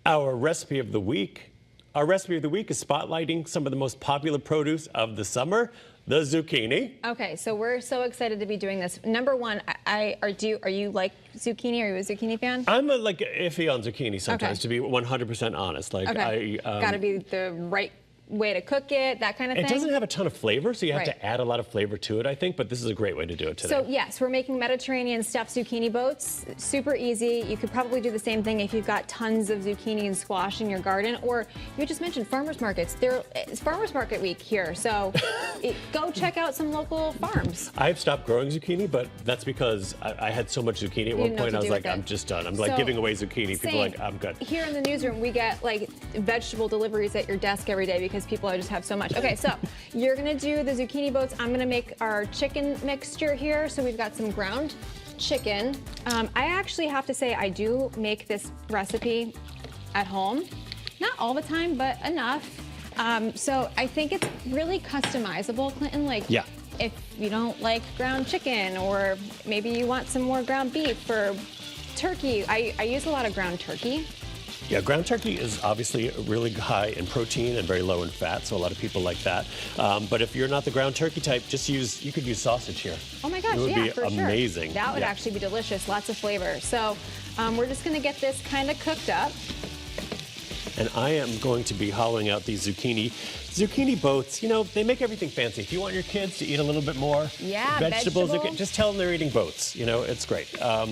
Our recipe of the week. Our recipe of the week is spotlighting some of the most popular produce of the summer, the zucchini. Okay, so we're so excited to be doing this. Number one, are you like zucchini? Are you a zucchini fan? I'm like iffy on zucchini sometimes, to be 100% honest. Like Gotta be the right way to cook it, that kind of thing. It doesn't have a ton of flavor, so you have to add a lot of flavor to it, I think, but this is a great way to do it today. So yes, we're making Mediterranean stuffed zucchini boats. Super easy. You could probably do the same thing if you've got tons of zucchini and squash in your garden, or you just mentioned farmers markets. It's farmers market week here, so go check out some local farms. I've stopped growing zucchini, but that's because I had so much zucchini at one point, I was like, I'm just done. I'm like giving away zucchini. People are like, I'm good. Here in the newsroom, we get like vegetable deliveries at your desk every day because people just have so much. Okay, so you're gonna do the zucchini boats. I'm gonna make our chicken mixture here. So we've got some ground chicken. I actually have to say I do make this recipe at home. Not all the time, but enough. So I think it's really customizable, Clinton. Like, if you don't like ground chicken, or maybe you want some more ground beef or turkey. I use a lot of ground turkey. Yeah, ground turkey is obviously really high in protein and very low in fat, so a lot of people like that. But if you're not the ground turkey type, you could use sausage here. Oh my gosh, it would be for amazing. Sure. That would actually be delicious, lots of flavor. So we're just gonna get this kind of cooked up. And I am going to be hollowing out these zucchini boats. You know, they make everything fancy. If you want your kids to eat a little bit more vegetables, just tell them they're eating boats. You know, it's great. I'm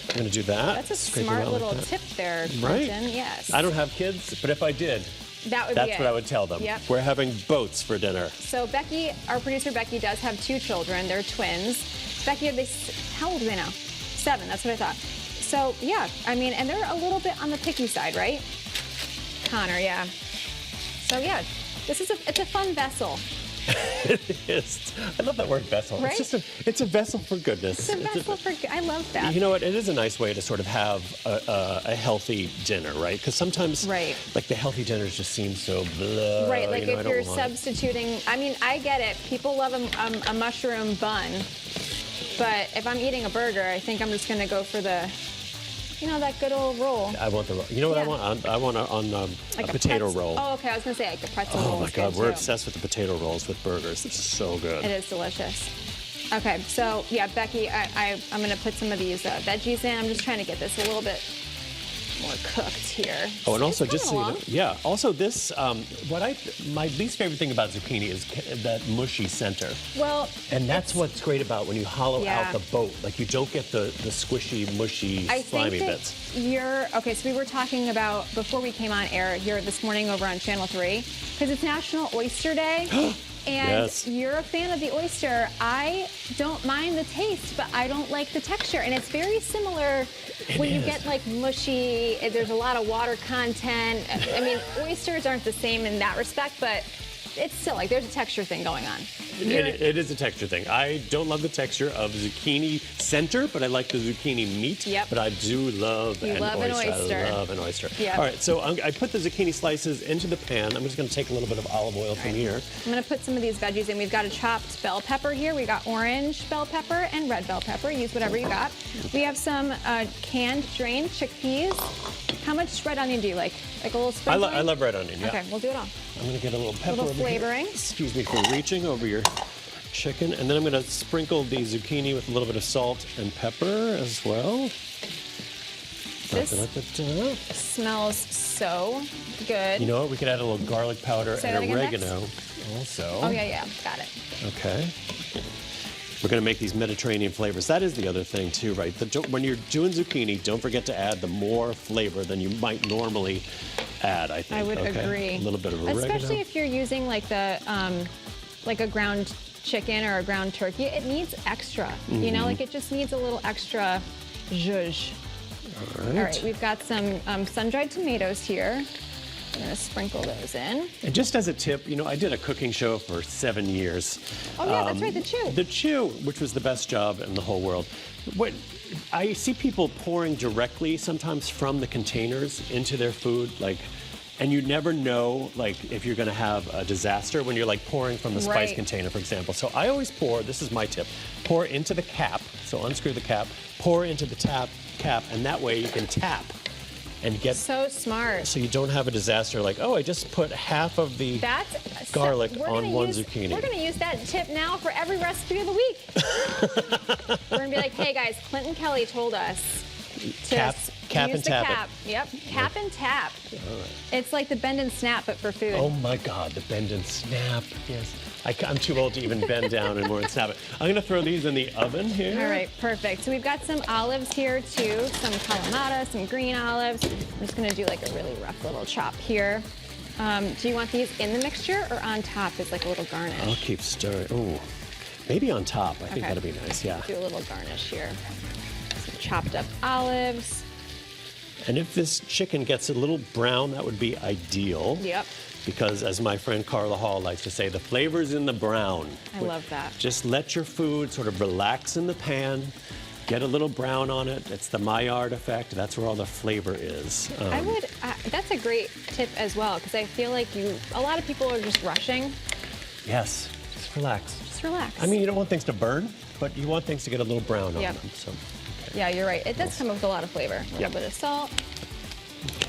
going to do that. That's a smart little tip there, Clinton. Yes. I don't have kids, but if I did, that's what I would tell them. Yep. We're having boats for dinner. So Becky, our producer Becky, does have 2 children. They're twins. Becky, how old are they now? 7, that's what I thought. So yeah, I mean, and they're a little bit on the picky side, right? Connor, yeah. So yeah, it's a fun vessel. It is. I love that word vessel. Right? It's a vessel for goodness. It's a vessel for I love that. You know what? It is a nice way to sort of have a healthy dinner, right? Because sometimes, like the healthy dinners just seem so blah. Right, like if you're substituting. I mean, I get it. People love a mushroom bun, but if I'm eating a burger, I think I'm just gonna go for the. You know, that good old roll. I want the roll. You know what I want? I want like a potato roll. Oh, okay. I was going to say like a pretzel roll. Oh, my God. We're obsessed with the potato rolls with burgers. It's so good. It is delicious. Okay, so, yeah, Becky, I'm going to put some of these veggies in. I'm just trying to get this a little bit more cooked here. Oh, and also just so you know, also this, my least favorite thing about zucchini is that mushy center. Well, and that's what's great about when you hollow out the boat. Like you don't get the squishy, mushy, slimy bits. Okay, so we were talking about, before we came on air here this morning over on Channel 3, because it's National Oyster Day. And you're a fan of the oyster. I don't mind the taste, but I don't like the texture. And it's very similar when you get like mushy, there's a lot of water content. I mean, oysters aren't the same in that respect, but it's still like there's a texture thing going on. It is a texture thing. I don't love the texture of zucchini center, but I like the zucchini meat. Yep. But I do love an oyster. I love an oyster. Yep. All right, so I put the zucchini slices into the pan. I'm just going to take a little bit of olive oil from here. I'm going to put some of these veggies in. We've got a chopped bell pepper here. We got orange bell pepper and red bell pepper. Use whatever you got. We have some canned drained chickpeas. How much red onion do you like? Like a little sprinkle? I love red onion, yeah. Okay, we'll do it all. I'm going to get a little pepper over flavoring. Here. Excuse me for reaching over your chicken. And then I'm going to sprinkle the zucchini with a little bit of salt and pepper as well. This smells so good. You know what? We could add a little garlic powder and oregano also. Oh, yeah. Got it. Okay. We're going to make these Mediterranean flavors. That is the other thing, too, right? When you're doing zucchini, don't forget to add the more flavor than you might normally add, I think. I would agree. A little bit of oregano. Especially if you're using like like a ground chicken or a ground turkey, it needs extra. You know, like it just needs a little extra zhuzh. All right, we've got some sun-dried tomatoes here. I'm going to sprinkle those in. And just as a tip, you know, I did a cooking show for 7 years. Oh, yeah, that's right, The Chew. The Chew, which was the best job in the whole world. I see people pouring directly sometimes from the containers into their food, and you never know, if you're going to have a disaster when you're, pouring from the spice container, for example. So I always pour, this is my tip, pour into the cap, so unscrew the cap, pour into the cap, and that way you can tap and get So smart. so you don't have a disaster like, oh, I just put half of the That's garlic we're on gonna one use, zucchini. We're going to use that tip now for every recipe of the week. We're going to be like, hey guys, Clinton Kelly told us to Cap use and the tap it. cap. Yep, cap and tap. It's like the bend and snap, but for food. Oh my God, the bend and snap. Yes. I'm too old to even bend down anymore and snap it. I'm gonna throw these in the oven here. All right, perfect. So we've got some olives here too, some Kalamata, some green olives. I'm just gonna do like a really rough little chop here. Do you want these in the mixture or on top as like a little garnish? I'll keep stirring. Oh, maybe on top. I think Okay. that'd be nice, yeah. Do a little garnish here. Some chopped up olives. And if this chicken gets a little brown, that would be ideal. Yep. Because as my friend Carla Hall likes to say, the flavor's in the brown. I love that. Just let your food sort of relax in the pan, get a little brown on it. It's the Maillard effect. That's where all the flavor is. I would. That's a great tip as well because I feel like a lot of people are just rushing. Yes, just relax. Just relax. I mean, you don't want things to burn, but you want things to get a little brown on Yep. them. So, Yeah, you're right. It does come with a lot of flavor. A little Yep. bit of salt.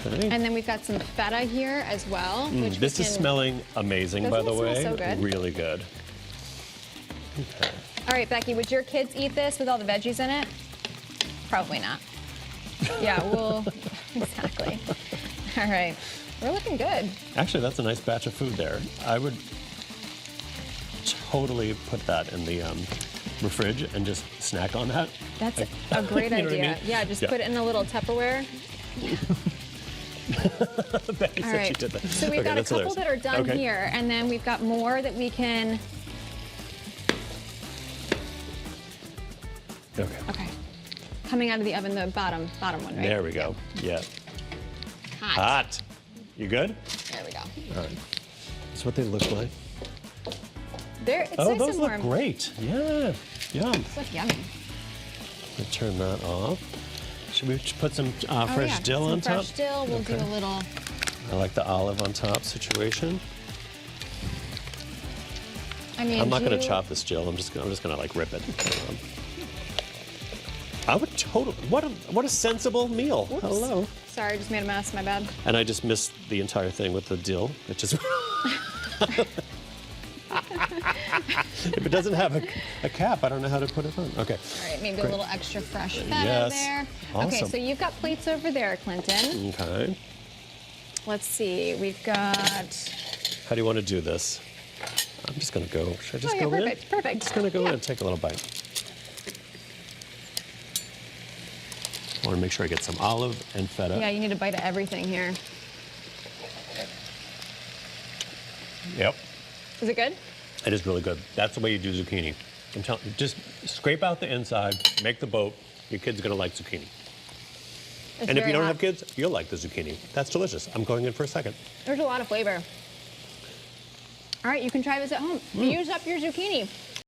okay. And then we've got some feta here as well. Which This we is can... smelling amazing, by Doesn't the it smell way. so good? Really good. Okay. All right, Becky, would your kids eat this with all the veggies in it? Probably not. Yeah, well, exactly. All right, we're looking good. Actually, that's a nice batch of food there. I would totally put that in the fridge and just snack on that. That's a great You know what I idea. mean? Yeah, just Yeah. put it in a little Tupperware. Becky All said she right. did that. So we've Okay, got a that's couple hilarious. that are done Okay. here, and then we've got more that we can. Okay. Okay. Coming out of the oven, the bottom one, right? There we go. Yeah. Hot. Hot. You good? There we go. All right. That's what they look like. It's Oh, nice those and look warm. great. Yeah. Yum. It's like yummy. We'll turn that off. Should we put some Oh, fresh yeah. dill Some on top? fresh dill. We'll do a little. I like the olive on top situation. I mean, I'm not going do- to chop this, Jill. I'm just going to like rip it. I would totally. What a sensible meal. Whoops. Hello. Sorry, I just made a mess. My bad. And I just missed the entire thing with the dill. It just. If it doesn't have a cap, I don't know how to put it on. Okay. All right, maybe Great. a little extra fresh feta Yes. there. Okay, Awesome. so you've got plates over there, Clinton. Okay. Let's see. We've got. How do you want to do this? I'm just going to go. Should I just Oh, yeah, go perfect, in? perfect. I'm just going to go Yeah. in and take a little bite. I want to make sure I get some olive and feta. Yeah, you need a bite of everything here. Yep. Is it good? It is really good. That's the way you do zucchini. I'm telling you, just scrape out the inside, make the boat. Your kid's gonna like zucchini. It's And if very you don't hot. have kids, you'll like the zucchini. That's delicious. I'm going in for a second. There's a lot of flavor. All right, you can try this at home. Mm. Use up your zucchini.